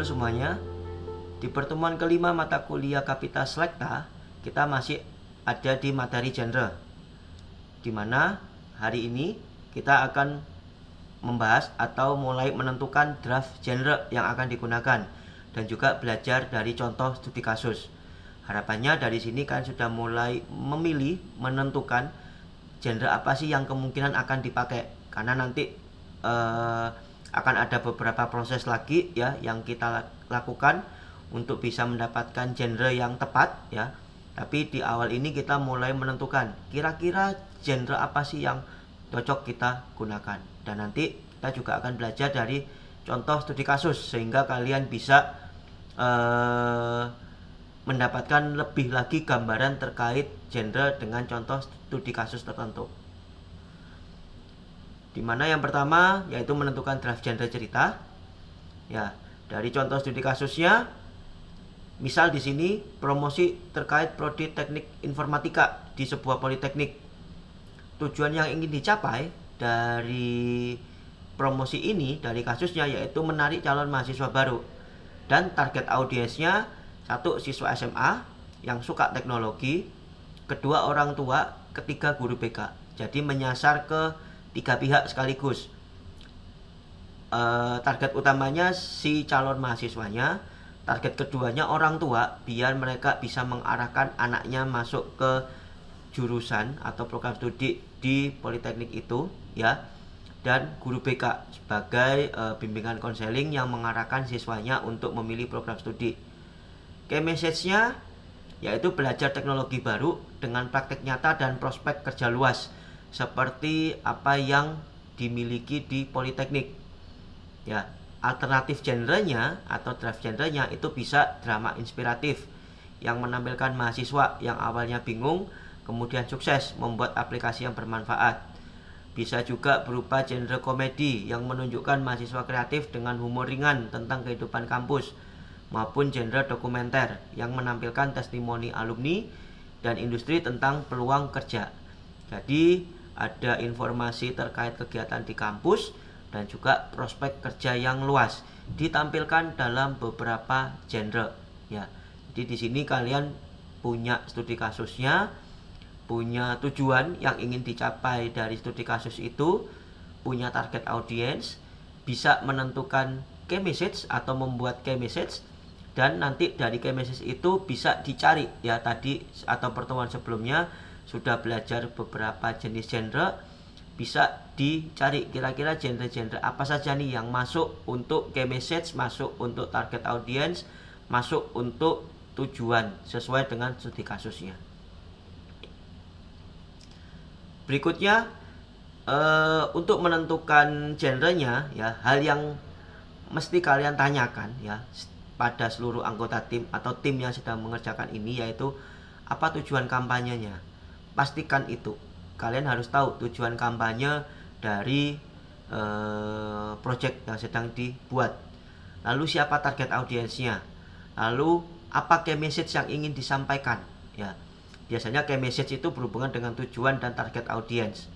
semuanya. Di pertemuan kelima mata kuliah Kapita Selekta, kita masih ada di materi genre, di mana hari ini kita akan membahas atau mulai menentukan draft genre yang akan digunakan dan juga belajar dari contoh studi kasus. Harapannya dari sini kalian sudah mulai memilih, menentukan genre apa sih yang kemungkinan akan dipakai, karena nanti akan ada beberapa proses lagi ya yang kita lakukan untuk bisa mendapatkan genre yang tepat ya. Tapi di awal ini kita mulai menentukan kira-kira genre apa sih yang cocok kita gunakan, dan nanti kita juga akan belajar dari contoh studi kasus sehingga kalian bisa mendapatkan lebih lagi gambaran terkait genre dengan contoh studi kasus tertentu. Dimana yang pertama yaitu menentukan draft genre cerita. Ya, dari contoh studi kasusnya, misal di sini promosi terkait prodi teknik informatika di sebuah politeknik. Tujuan yang ingin dicapai dari promosi ini, dari kasusnya, yaitu menarik calon mahasiswa baru. Dan target audiensnya, 1. Siswa SMA yang suka teknologi, 2. Orang tua, 3. Guru BK. Jadi menyasar ke 3 pihak sekaligus. Target utamanya si calon mahasiswanya, target keduanya orang tua, biar mereka bisa mengarahkan anaknya masuk ke jurusan atau program studi di politeknik itu ya. Dan guru BK sebagai bimbingan konseling yang mengarahkan siswanya untuk memilih program studi. Key message-nya yaitu belajar teknologi baru dengan praktek nyata dan prospek kerja luas seperti apa yang dimiliki di politeknik. Ya, alternatif genrenya atau draft genrenya itu bisa drama inspiratif yang menampilkan mahasiswa yang awalnya bingung kemudian sukses membuat aplikasi yang bermanfaat. Bisa juga berupa genre komedi yang menunjukkan mahasiswa kreatif dengan humor ringan tentang kehidupan kampus, maupun genre dokumenter yang menampilkan testimoni alumni dan industri tentang peluang kerja. Jadi ada informasi terkait kegiatan di kampus dan juga prospek kerja yang luas ditampilkan dalam beberapa genre ya. Jadi di sini kalian punya studi kasusnya, punya tujuan yang ingin dicapai dari studi kasus itu, punya target audience, bisa menentukan key message atau membuat key message, dan nanti dari key message itu bisa dicari ya. Tadi atau pertemuan sebelumnya sudah belajar beberapa jenis genre, bisa dicari kira-kira genre-genre apa saja nih yang masuk untuk key message, masuk untuk target audience, masuk untuk tujuan sesuai dengan studi kasusnya. Berikutnya untuk menentukan genrenya ya, hal yang mesti kalian tanyakan ya pada seluruh anggota tim atau tim yang sedang mengerjakan ini, yaitu apa tujuan kampanyenya. Pastikan itu. Kalian harus tahu tujuan kampanye dari project yang sedang dibuat. Lalu siapa target audiensnya. Lalu apa key message yang ingin disampaikan ya. Biasanya key message itu berhubungan dengan tujuan dan target audience.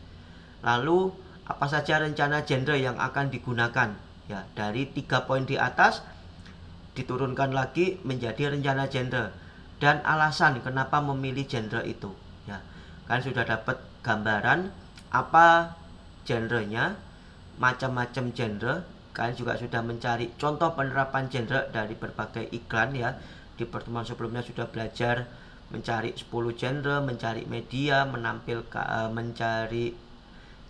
Lalu apa saja rencana genre yang akan digunakan ya. Dari 3 poin di atas diturunkan lagi menjadi rencana genre dan alasan kenapa memilih genre itu ya. Kalian sudah dapat gambaran apa genrenya, macam-macam genre. Kalian juga sudah mencari contoh penerapan genre dari berbagai iklan ya. Di pertemuan sebelumnya sudah belajar mencari 10 genre, mencari media, mencari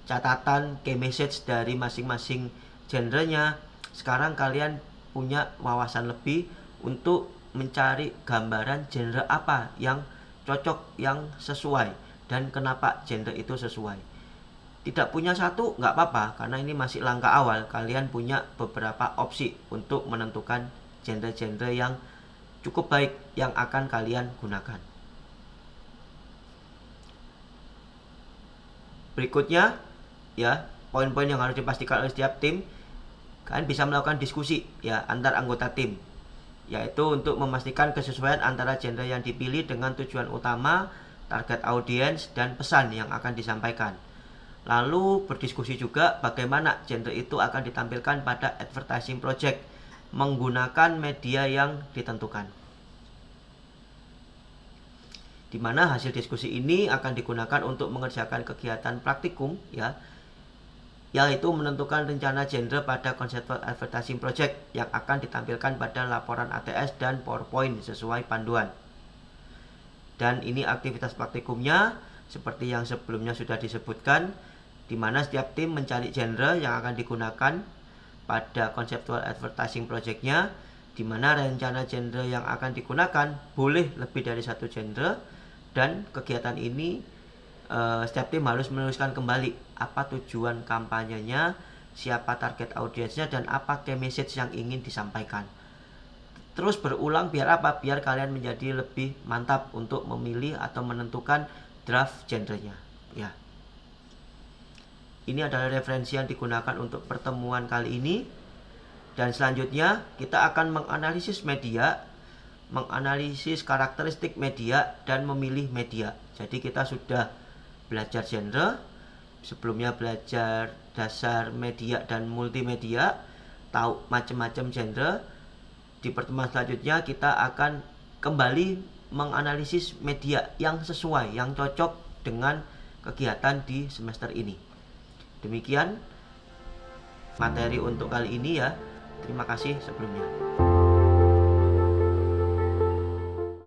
catatan key message dari masing-masing genrenya. Sekarang kalian punya wawasan lebih untuk mencari gambaran genre apa yang cocok, yang sesuai, dan kenapa genre itu sesuai. Tidak punya satu nggak apa-apa, karena ini masih langkah awal. Kalian punya beberapa opsi untuk menentukan genre-genre yang cukup baik yang akan kalian gunakan. Berikutnya ya, poin-poin yang harus dipastikan oleh setiap tim. Kalian bisa melakukan diskusi ya antar anggota tim, yaitu untuk memastikan kesesuaian antara genre yang dipilih dengan tujuan utama, target audience, dan pesan yang akan disampaikan. Lalu berdiskusi juga bagaimana genre itu akan ditampilkan pada advertising project menggunakan media yang ditentukan. Di mana hasil diskusi ini akan digunakan untuk mengerjakan kegiatan praktikum ya, yaitu menentukan rencana genre pada conceptual advertising project yang akan ditampilkan pada laporan ATS dan PowerPoint sesuai panduan. Dan ini aktivitas praktikumnya seperti yang sebelumnya sudah disebutkan, di mana setiap tim mencari genre yang akan digunakan pada conceptual advertising projectnya, di mana rencana genre yang akan digunakan boleh lebih dari satu genre. Dan kegiatan ini setiap tim harus menuliskan kembali apa tujuan kampanyenya, siapa target audiensnya, dan apa key message yang ingin disampaikan. Terus berulang biar apa? Biar kalian menjadi lebih mantap untuk memilih atau menentukan draft genrenya. Ya. Ini adalah referensi yang digunakan untuk pertemuan kali ini. Dan selanjutnya kita akan menganalisis media, menganalisis karakteristik media, dan memilih media. Jadi kita sudah belajar genre, sebelumnya belajar dasar media dan multimedia, tahu macam-macam genre. Di pertemuan selanjutnya kita akan kembali menganalisis media yang sesuai, yang cocok dengan kegiatan di semester ini. Demikian materi untuk kali ini ya. Terima kasih sebelumnya.